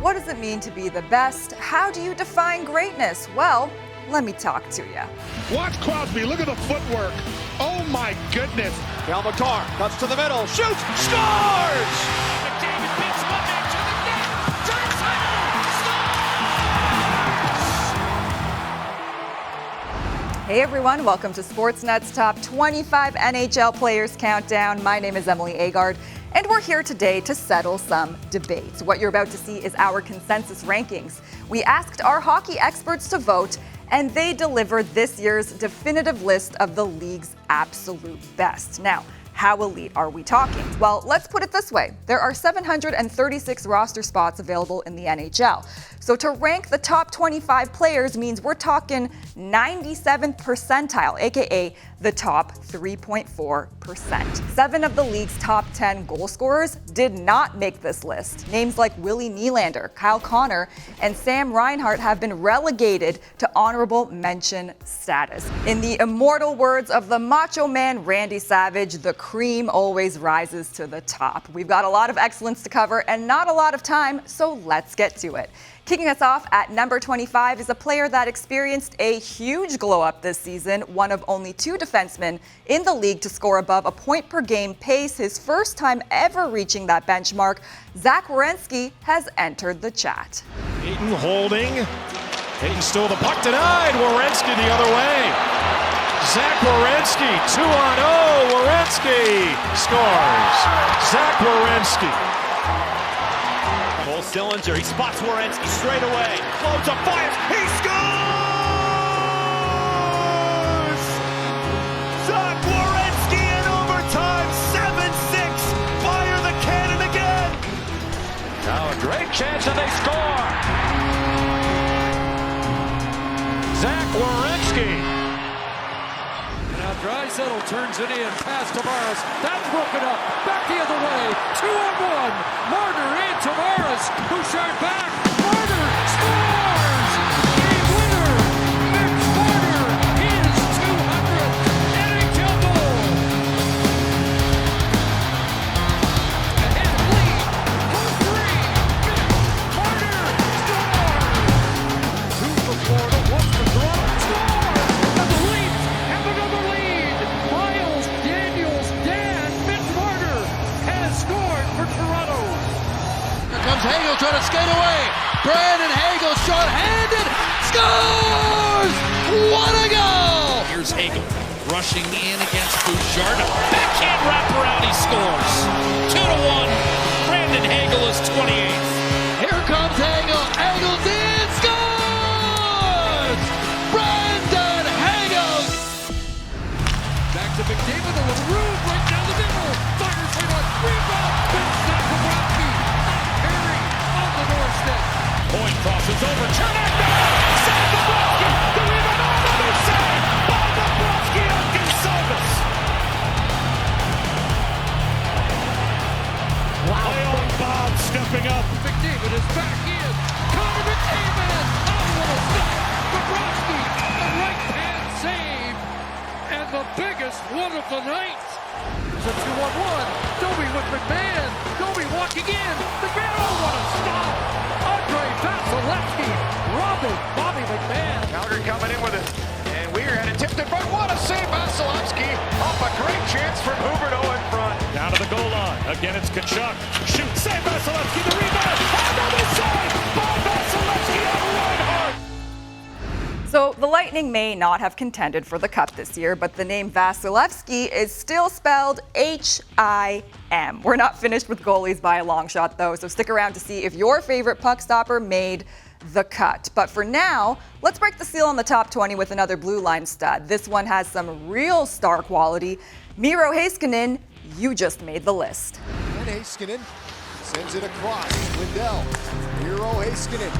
What does it mean to be the best? How do you define greatness? Well, let me talk to you. Watch Crosby, look at the footwork. Oh my goodness. Cal McCarr cuts to the middle, shoots, scores! McDavid beats one man to the net, turns home, scores! Hey everyone, welcome to Sportsnet's Top 25 NHL Players Countdown. My name is Emily Agard, and we're here today to settle some debates. What you're about to see is our consensus rankings. We asked our hockey experts to vote, and they delivered this year's definitive list of the league's absolute best. Now, how elite are we talking? Well, let's put it this way. There are 736 roster spots available in the NHL. So to rank the top 25 players means we're talking 97th percentile, aka the top 3.4%. 7 of the league's top 10 goal scorers did not make this list. Names like Willie Nylander, Kyle Connor, and Sam Reinhart have been relegated to honorable mention status. In the immortal words of the Macho Man Randy Savage, the cream always rises to the top. We've got a lot of excellence to cover and not a lot of time, so let's get to it. Kicking us off at number 25 is a player that experienced a huge glow-up this season, one of only 2 defensemen in the league to score above a point-per-game pace. His first time ever reaching that benchmark, Zach Werenski has entered the chat. Eaton holding. Eaton stole the puck, denied. Werenski the other way. Zach Werenski, 2-on-0. Werenski scores. Zach Werenski. Cole Sillinger, he spots Werenski straight away. Floats up, fires, he scores! Zach Werenski in overtime, 7-6. Fire the cannon again. Now a great chance and they score. Zach Werenski. Now Draisaitl turns it in, past Tavares. That's broken up. Back the other way. 2-on-1. Marner and Tavares. Bouchard back. Marner scores! Game winner. Mitch Marner. His 200th NHL goal. Ahead lead. Home free. Marner scores! 2 for Florida. 1 for Toronto. Scores! And the Leafs have another lead. Miles Daniels, Dan, Mitch Marner has scored for Toronto. Here comes Hagel trying to skate away. Brandon Hagel short-handed. Scores! What a goal! Here's Agard rushing in against Bouchard. Backhand wraparound, he scores. 2-1. Brandon Hagel is 28th. Here comes Hagel. Hagel's in. Scores! Brandon Hagel! Back to McDavid, a little room right down the middle. Fires right on. Rebound. Big stop for Rocky. Perry on the doorstep. Point crosses over, Chernak! Save Bobrovsky! The rebound, another save! By Bobrovsky on Gonsalves! Wow. Leon Bob stepping up. McDavid is back in. Connor McDavid. Oh, what a stop. Bobrovsky, a right-hand save. And the biggest one of the night. It's a 2-on-1. Doby with McMahon. Doby walking in. McMahon, oh, what a stop. Andre Vasilevsky robbing Bobby McMahon. Calgary coming in with it. And Weir had it tipped in front. What a save, Vasilevsky. Off a great chance from Huberdeau in front. Down to the goal line. Again, it's Kachuk. Shoot, save Vasilevsky, the rebound. Another save by Vasilevsky on Reinhart. So the Lightning may not have contended for the Cup this year, but the name Vasilevsky is still spelled H-I-M. We're not finished with goalies by a long shot, though, so stick around to see if your favorite puck stopper made the cut. But for now, let's break the seal on the top 20 with another blue line stud. This one has some real star quality. Miro Heiskanen, you just made the list. And Heiskanen sends it across. Lindell. Miro Heiskanen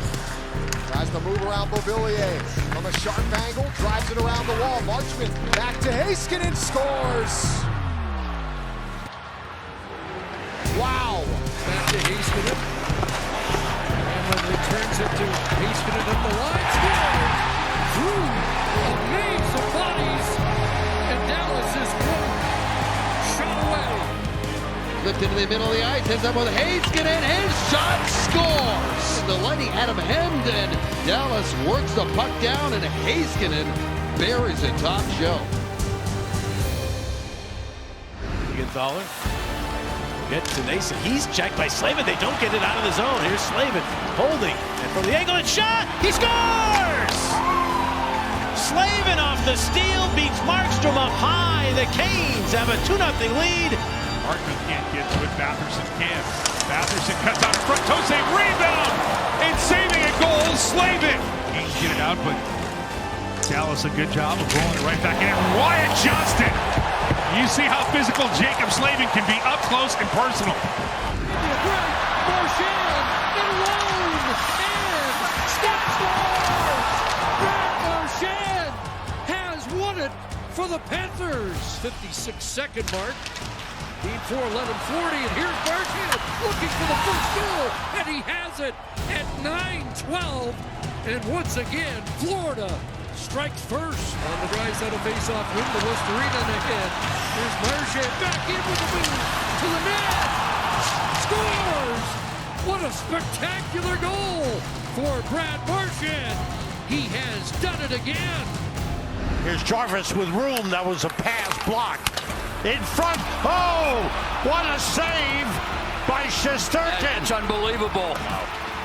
tries to move around Beauvillier. From a sharp angle, drives it around the wall. Marchman back to Heiskanen, scores! Wow! Back to Heiskanen. Hamlin returns it to Heiskanen up the line. Scores! Through a maze of bodies. And Dallas is shot away. Flipped into the middle of the ice, ends up with Heiskanen, his shot scores! and the lady Adam Hend, and Dallas works the puck down, and Heiskanen buries it top shelf. Thaler gets to Nason. He's checked by Slavin. They don't get it out of the zone. Here's Slavin holding. And from the angle, and shot. He scores! Slavin off the steal beats Markstrom up high. The Canes have a 2-0 lead. Hartman can't get to it. Batherson can. Batherson cuts out in front. Toe save. Rebound. And saving a goal. Slavin. Canes get it out, but Dallas a good job of rolling it right back in. Wyatt Johnston. You see how physical Jaccob Slavin can be up close and personal. Marchand alone and scores! Brad Marchand has won it for the Panthers. 56-second mark. Team 4 led him 40, and here's Marchand looking for the first goal, and he has it at 9-12. And once again, Florida strikes first on the drive side of face-off win. The West Arena ahead. Here's Marchand back in with the wing to the net. Scores! What a spectacular goal for Brad Marchand. He has done it again. Here's Jarvis with room. That was a pass blocked. In front. Oh, what a save by Shesterkin. That's unbelievable.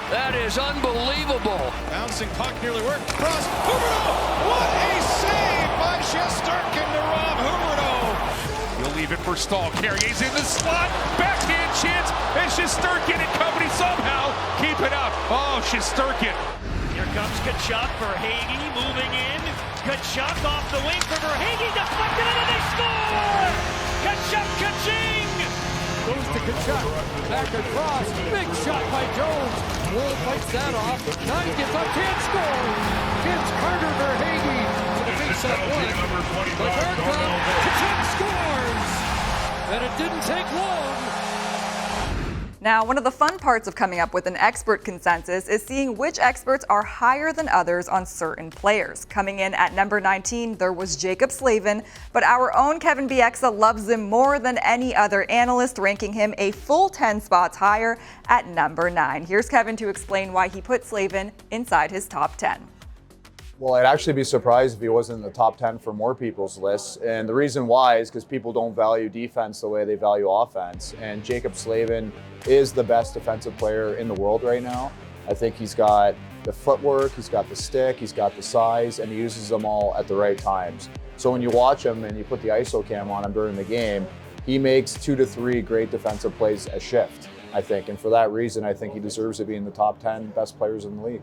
That is unbelievable. Bouncing puck nearly worked. Cross. Huberdeau. What a save by Shesterkin to Rob Huberdeau. He'll leave it for Stahl. Carrier's in the slot. Backhand chance. And Shesterkin and company somehow keep it up. Oh, Shesterkin. Here comes Kachuk for Hagee moving in. Kachuk off the wing for Verhaeghe. Deflected it and they score! Kachuk Kaching! Goes to Kachuk. Back across. Big shot by Jones. Wool fights that off. Now he gets up. Can't score. Gets Carter Verhaeghe to the face-off one. But Kachuk scores. And it didn't take long. Now, one of the fun parts of coming up with an expert consensus is seeing which experts are higher than others on certain players. Coming in at number 19, there was Jaccob Slavin, but our own Kevin Bieksa loves him more than any other analyst, ranking him a full 10 spots higher at number 9. Here's Kevin to explain why he put Slavin inside his top 10. Well, I'd actually be surprised if he wasn't in the top 10 for more people's lists. And the reason why is because people don't value defense the way they value offense. And Jaccob Slavin is the best defensive player in the world right now. I think he's got the footwork, he's got the stick, he's got the size, and he uses them all at the right times. So when you watch him and you put the ISO cam on him during the game, he makes 2 to 3 great defensive plays a shift, I think. And for that reason, I think he deserves to be in the top 10 best players in the league.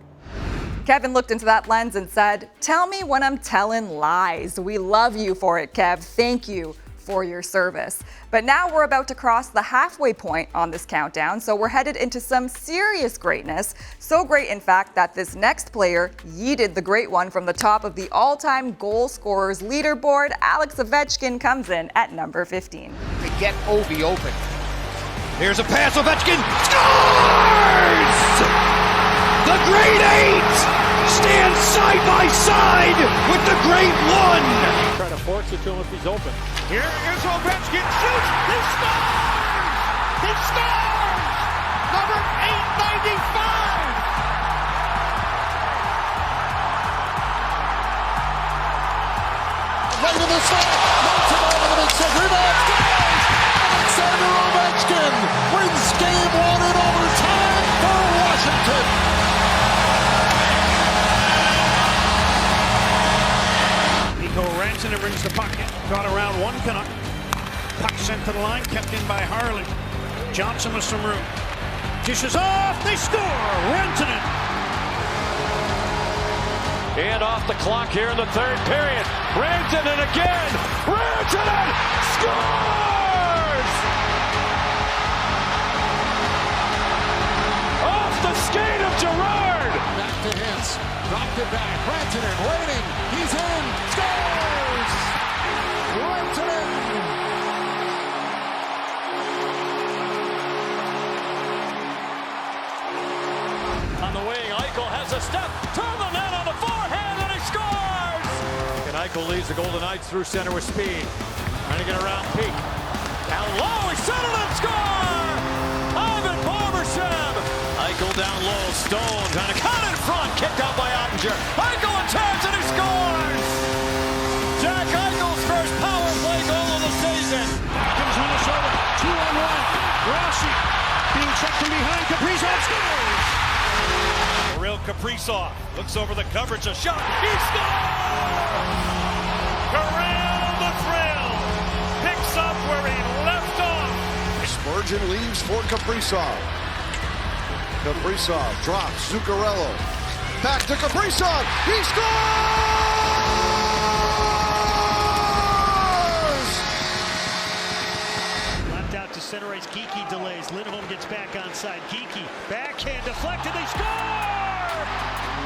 Kevin looked into that lens and said, "Tell me when I'm telling lies." We love you for it, Kev. Thank you for your service. But now we're about to cross the halfway point on this countdown, so we're headed into some serious greatness. So great, in fact, that this next player yeeted the great one from the top of the all-time goal scorers leaderboard. Alex Ovechkin comes in at number 15. To get Ovi open. Here's a pass. Ovechkin scores! The Great Eight stand side by side with the Great One. Try to force it to him if he's open. Here is Ovechkin. Shoots. He scores! He scores! Number 895. Right to the slot. Knocks it over the big center. Rebound scores! Alexander Ovechkin wins game 1 in overtime for Washington. Rantanen brings the puck in. Got around one Canuck. Puck sent to the line, kept in by Harley. Johnson with some room. Dishes off, they score! Rantanen. And off the clock here in the third period. Rantanen again! Rantanen scores! Off the skate of Gerard! Back to Hintz. Dropped it back. Rantanen waiting. He's in. Scores! Rantanen! On the wing, Eichel has a step to the net on the forehand, and he scores! And Eichel leads the Golden Knights through center with speed. Trying to get around Peak. Down low, he settled and score! Ivan Barbashev! Eichel Dribble down low, Stone trying to cut in front, kicked out by Agard. Eichel in charge and he scores! Jack Eichel's first power play goal of the season. Comes Minnesota, 2-on-1. Rossi being checked from behind. Kaprizov scores! Kirill Kaprizov looks over the coverage, a shot, he scores! Kirill the Thrill picks up where he left off. Spurgeon leaves for Kaprizov. Kaprizov drops Zuccarello. Back to Kaprizov. He scores! Left out to center ice. Geeky delays. Lindholm gets back onside. Geeky backhand deflected. They score!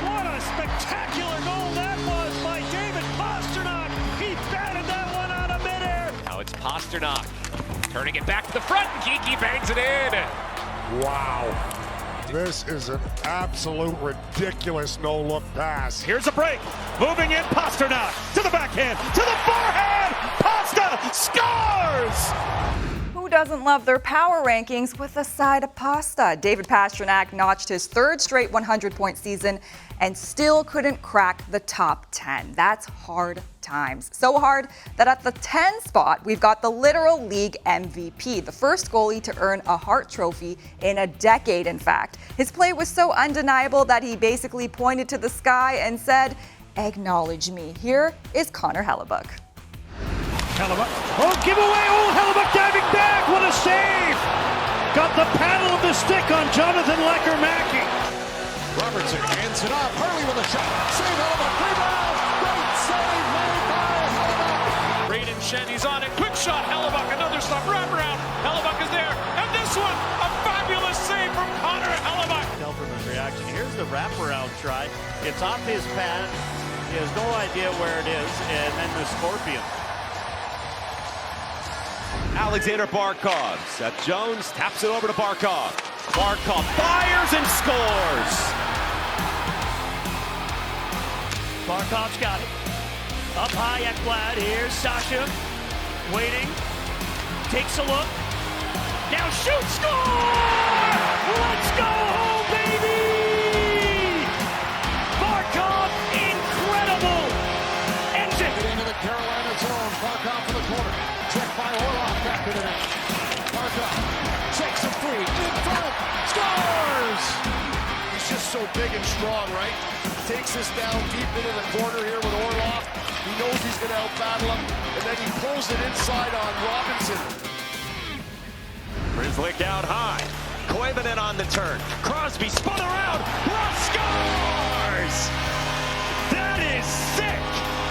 What a spectacular goal that was by David Pastrnak. He batted that one out of midair. Now it's Pastrnak turning it back to the front. Geeky bangs it in. Wow. This is an absolute ridiculous no-look pass. Here's a break, moving in Pastrnak to the backhand, to the forehand, Pasta scores! Who doesn't love their power rankings with a side of pasta? David Pastrnak notched his third straight 100-point season and still couldn't crack the top 10. That's hard times. So hard that at the 10 spot, we've got the literal league MVP, the first goalie to earn a Hart Trophy in a decade, in fact. His play was so undeniable that he basically pointed to the sky and said, "Acknowledge me." Here is Connor Hellebuyck. Hellebuyck. Oh, give away. Oh, Hellebuyck diving back. What a save. Got the paddle of the stick on Jonathan Lecker-Mackey. Robertson hands it up. Hurley with a shot. Save Hellebuyck. Rebound. Great save made by Hellebuyck. Braden Shenny's on it. Quick shot. Hellebuyck. Another stop. Wraparound. Hellebuyck is there. And this one, a fabulous save from Connor Hellebuyck. Delperman's reaction. Here's the wraparound try. It's off his pad. He has no idea where it is. And then the Scorpion. Alexander Barkov. Seth Jones taps it over to Barkov. Barkov fires and scores. Barkov's got it. Up high, Ekblad. Here's Sasha. Waiting. Takes a look. Now shoots. Score! Let's go home, baby! Barkov, incredible! Ends it. Into the Carolina zone. Barkov for the corner. Check by Orlov. Back to the net. Barkov checks a free. In front. Scores! He's just so big and strong, right? Takes this down deep into the corner here with Orlov. He knows he's going to out-battle him, and then he pulls it inside on Robinson. Grzelcyk out high. Koivunen on the turn. Crosby spun around. Ross scores! That is sick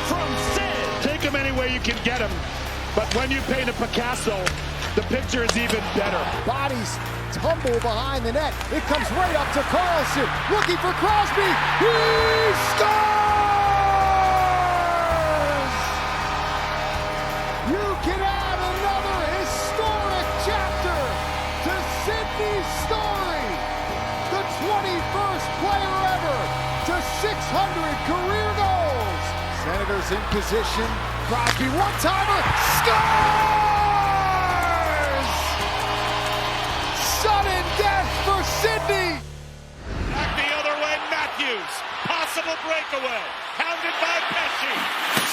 from Sid. Take him any way you can get him. But when you paint a Picasso, the picture is even better. Bodies tumble behind the net. It comes right up to Carlson. Looking for Crosby. He scores! You can add another historic chapter to Sidney's story. The 21st player ever to 600 career goals. Senators in position. Crosby one-timer. Scores! Sudden death for Sidney. Back the other way, Matthews. Possible breakaway. Hounded by Pesci.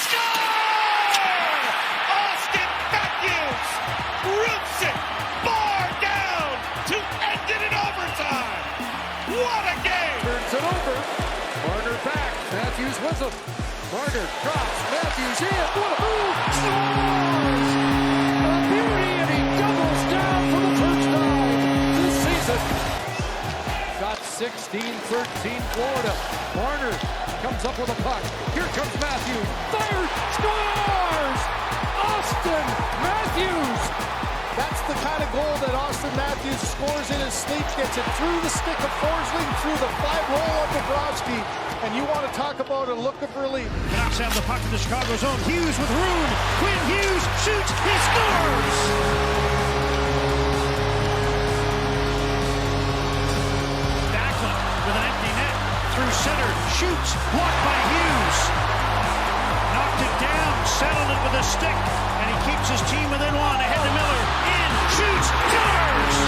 Score! Austin Matthews roots it. Bar down to end it in overtime. What a game! Turns it over. Marner back. Matthews with him. Marner drops. Matthews in. What a move! Scores! A beauty, and he doubles down for the first time this season. Got 16-13 Florida. Marner comes up with a puck. Here comes Matthews. Fired. Scores! Austin Matthews! That's the kind of goal that Austin Matthews scores in his sleep, gets it through the stick of Forsling, through the 5-hole of Bobrovsky, and you want to talk about a look of relief. Canucks have the puck in the Chicago zone. Hughes with room. Quinn Hughes shoots. He scores! Backlund with an empty net through center. Shoots. Blocked by Hughes. Knocked it down. Settled it with a stick. And he keeps his team within one. Ahead to Miller. In. Shoots. Scores!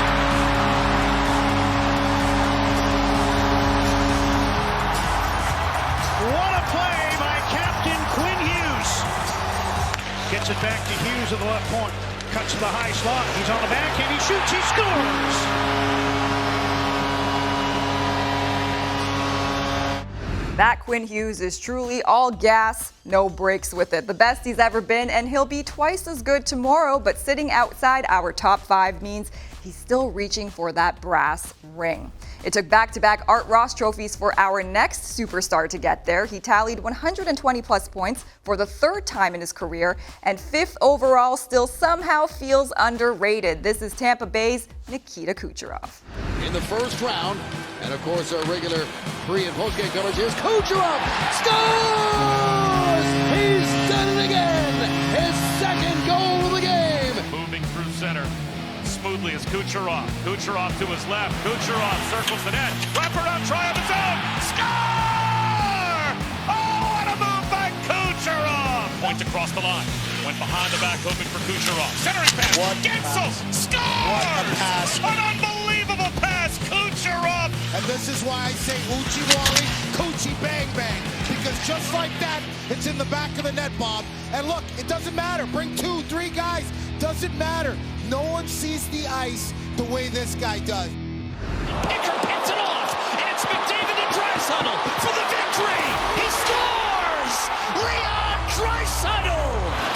Gets it back to Hughes at the left point. Cuts to the high slot. He's on the backhand. He shoots. He scores. That Quinn Hughes is truly all gas, no breaks with it. The best he's ever been, and he'll be twice as good tomorrow, but sitting outside our top 5 means he's still reaching for that brass ring. It took back-to-back Art Ross trophies for our next superstar to get there. He tallied 120-plus points for the 3rd time in his career, and 5th overall still somehow feels underrated. This is Tampa Bay's Nikita Kucherov. In the first round, and of course our regular pre- and post-game coverage is Kucherov scores! He's done it again! His 2nd goal of the game! Moving through center. Smoothly as Kucherov. Kucherov to his left. Kucherov circles the net. Wraparound try of his own. Score! Oh, what a move by Kucherov! Point across the line. Went behind the back, hoping for Kucherov. Centering pass. Gensel scores! What a pass. An unbelievable pass. Kucherov. And this is why I say Uchi Wally, Coochie Bang Bang. Because just like that, it's in the back of the net, Bob. And look, it doesn't matter. Bring 2, 3 guys. Doesn't matter. No one sees the ice the way this guy does. Picker picks it off, and it's McDavid and Draisaitl for the victory. He scores! Leon Draisaitl!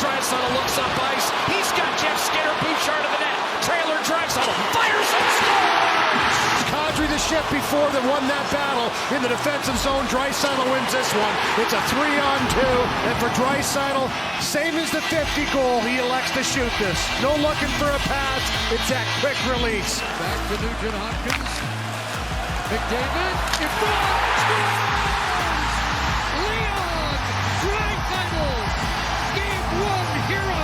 Draisaitl looks up ice. He's got Jeff Skinner, Bouchard to the net. Trailer Draisaitl fires and scores! Kadri the ship before that won that battle in the defensive zone. Draisaitl wins this one. It's a 3-on-2, and for Draisaitl, same as the 50 goal, he elects to shoot this. No looking for a pass. It's that quick release. Back to Nugent Hopkins. McDavid in front. Scores! Leon Draisaitl, Game 1 hero.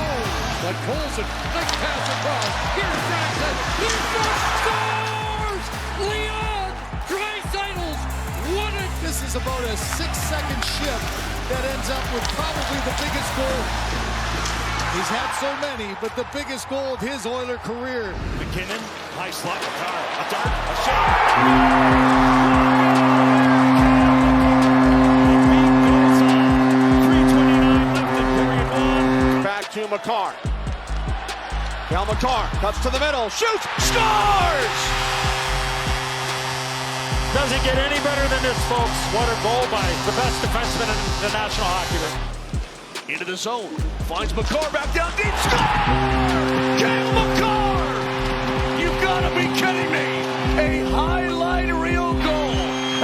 But Colson, nice pass across. Here's Draisaitl. Here's scores! Leon Draisaitl's won it. This is about a 6-second shift that ends up with probably the biggest goal. He's had so many, but the biggest goal of his Oiler career. McKinnon, high slot, a dart, a shot. Back to McCarr. Cal McCarr cuts to the middle, shoots, scores! Doesn't get any better than this, folks. What a goal by the best defenseman in the National Hockey League. Into the zone. Finds McCarr back down deep. Score! Cal McCarr! You've got to be kidding me. A highlight reel goal.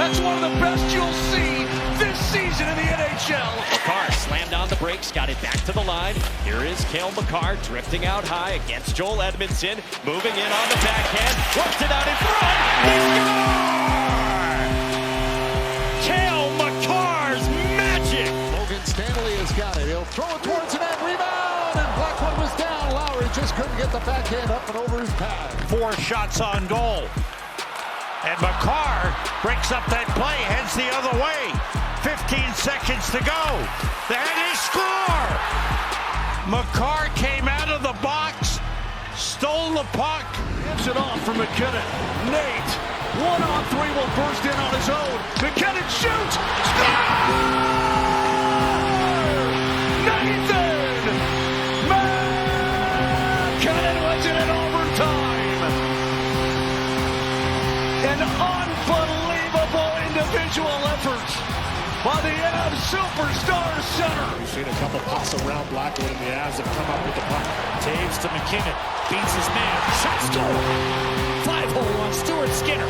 That's one of the best you'll see this season in the NHL. McCarr slammed on the brakes, got it back to the line. Here is Cale McCarr drifting out high against Joel Edmondson. Moving in on the backhand. Worked it out in front. He scores! Cale McCarr's magic. Logan Stanley has got it. He'll throw it towards the net. Rebound, and Blackwood was down. Lowry just couldn't get the backhand up and over his pad. 4 shots on goal. And McCarr breaks up that play, heads the other way. 15 seconds to go. And he score! McCarr came out of the box, stole the puck. Gives it off for McKinnon. Nate, 1-on-3 will burst in on his own. McKinnon shoots! Score! Nathan! McKinnon was in overtime. An unbelievable individual effort by the Avs superstar center. We've seen a couple pops around Blackwood, and the Avs have come up with the puck. Taves to McKinnon, beats his man, shot score. 5-hole on Stuart Skinner.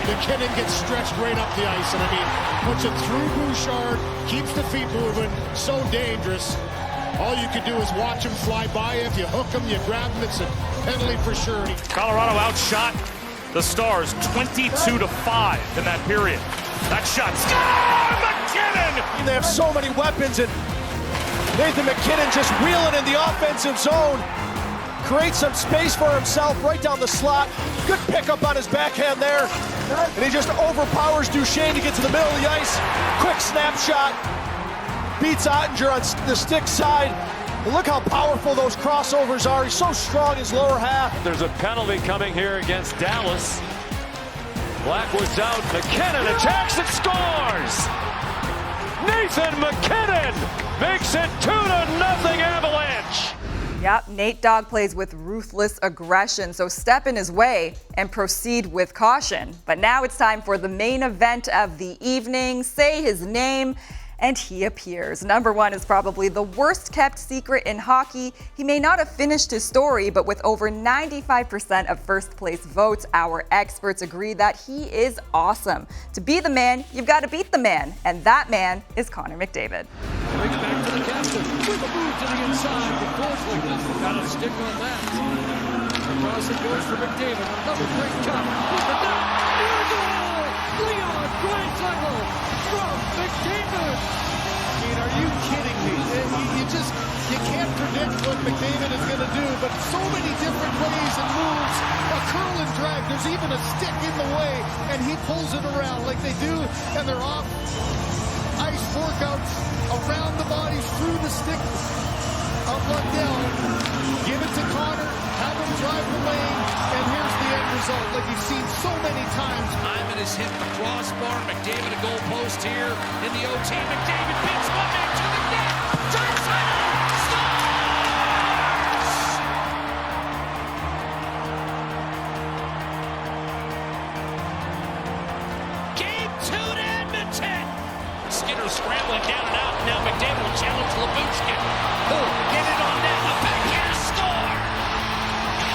McKinnon gets stretched right up the ice, and I mean, puts it through Bouchard, keeps the feet moving, so dangerous. All you can do is watch him fly by you. If you hook him, you grab him, it's a penalty for sure. Colorado outshot the Stars 22-5 in that period. That shot, score! McKinnon! They have so many weapons, and Nathan McKinnon just wheeling in the offensive zone. Creates some space for himself right down the slot. Good pickup on his backhand there. And he just overpowers Duchesne to get to the middle of the ice. Quick snapshot. Beats Ottinger on the stick side. And look how powerful those crossovers are. He's so strong, his lower half. There's a penalty coming here against Dallas. Blackwood's out. McKinnon attacks and scores! Nathan McKinnon makes it 2-0 Avalanche. Yep, Nate Dogg plays with ruthless aggression, so step in his way and proceed with caution. But now it's time for the main event of the evening. Say his name, and he appears. Number one is probably the worst kept secret in hockey. He may not have finished his story, but with over 95% of first place votes, our experts agree that he is awesome. To be the man, you've got to beat the man, and that man is Connor McDavid. Brings back to the captain with a move to the inside. The goalkeeper got a stick on that. Across it goes for McDavid. Another great cut. With the net. Near goal! Leon Draisaitl from McDavid. I mean, are you kidding me? You can't predict what McDavid is going to do, but so many different ways and moves. A curl and drag. There's even a stick in the way, and he pulls it around like they do, and they're off ice workouts around the body through the stick of Lundell. Give it to Connor, have him drive the lane, and here's the end result like you've seen so many times. Hyman has hit the crossbar. McDavid a goal post here in the OT. McDavid beats one man to the net. Draisaitl scores! Game 2 to Edmonton. Skinner scrambling down and out. Now McDavid will challenge Labushkin. Oh, get it on net. A backhand score.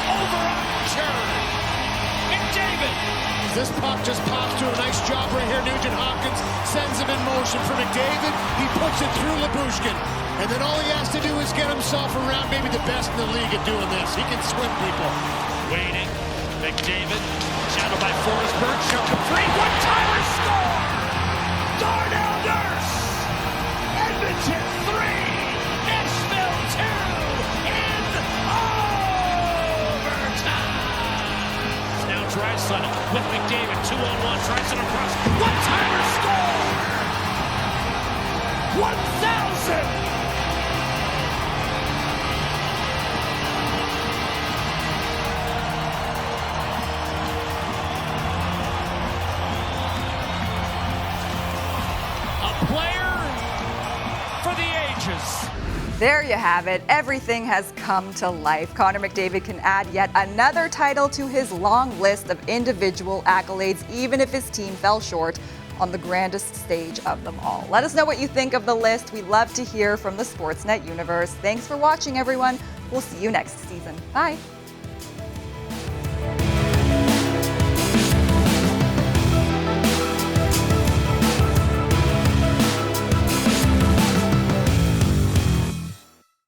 Over Archer. McDavid. This puck just pops to a nice job right here. Nugent Hopkins sends him in motion for McDavid. He puts it through Labushkin. And then all he has to do is get himself around maybe the best in the league at doing this. He can swim people. Waiting. McDavid. Shadowed by Forsberg. Jaccob free. One-timer score. Darnell Nurse. Edmonton 3. Nashville 2. In overtime. Now Draisaitl with McDavid. 2-on-1. Draisaitl across. One-timer score. 1,000. There you have it. Everything has come to life. Connor McDavid can add yet another title to his long list of individual accolades, even if his team fell short on the grandest stage of them all. Let us know what you think of the list. We love to hear from the Sportsnet universe. Thanks for watching, everyone. We'll see you next season. Bye.